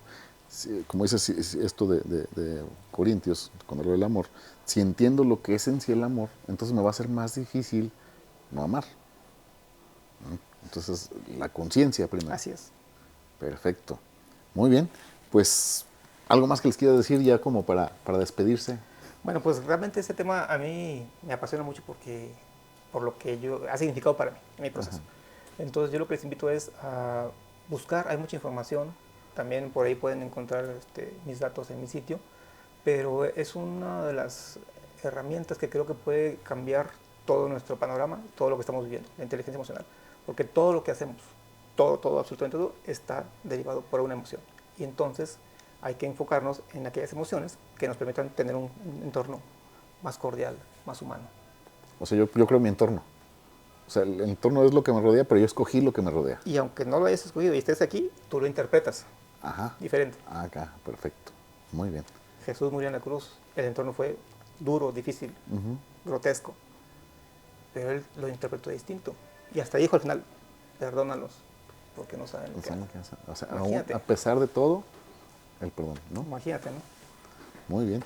Como dices esto de Corintios, cuando hablo del amor, si entiendo lo que es en sí el amor, entonces me va a ser más difícil no amar, ¿no? Entonces, la conciencia primero. Así es. Perfecto. Muy bien. Pues, ¿algo más que les quiera decir ya como para despedirse? Bueno, pues realmente ese tema a mí me apasiona mucho por lo que ha significado para mí, en mi proceso. Entonces yo lo que les invito es a buscar, hay mucha información, también por ahí pueden encontrar mis datos en mi sitio, pero es una de las herramientas que creo que puede cambiar todo nuestro panorama, todo lo que estamos viviendo, la inteligencia emocional, porque todo lo que hacemos, todo, absolutamente todo, está derivado por una emoción. Y entonces hay que enfocarnos en aquellas emociones que nos permitan tener un entorno más cordial, más humano. O sea, yo creo mi entorno. O sea, el entorno es lo que me rodea, pero yo escogí lo que me rodea. Y aunque no lo hayas escogido y estés aquí, tú lo interpretas. Ajá. Diferente. Acá, perfecto. Muy bien. Jesús murió en la cruz, el entorno fue duro, difícil, grotesco, pero él lo interpretó distinto. Y hasta dijo al final, perdónalos, porque no saben lo que hacen. O sea, aún, a pesar de todo, el perdón, ¿no? Imagínate, ¿no? Muy bien.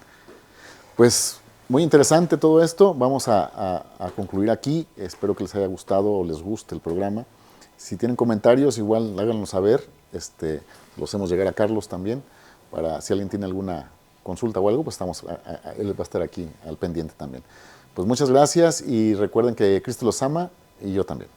Pues muy interesante todo esto. Vamos a concluir aquí. Espero que les haya gustado o les guste el programa. Si tienen comentarios, igual háganos saber. Los hacemos llegar a Carlos también, para si alguien tiene alguna consulta o algo, pues él va a estar aquí al pendiente también. Pues muchas gracias y recuerden que Cristo los ama y yo también.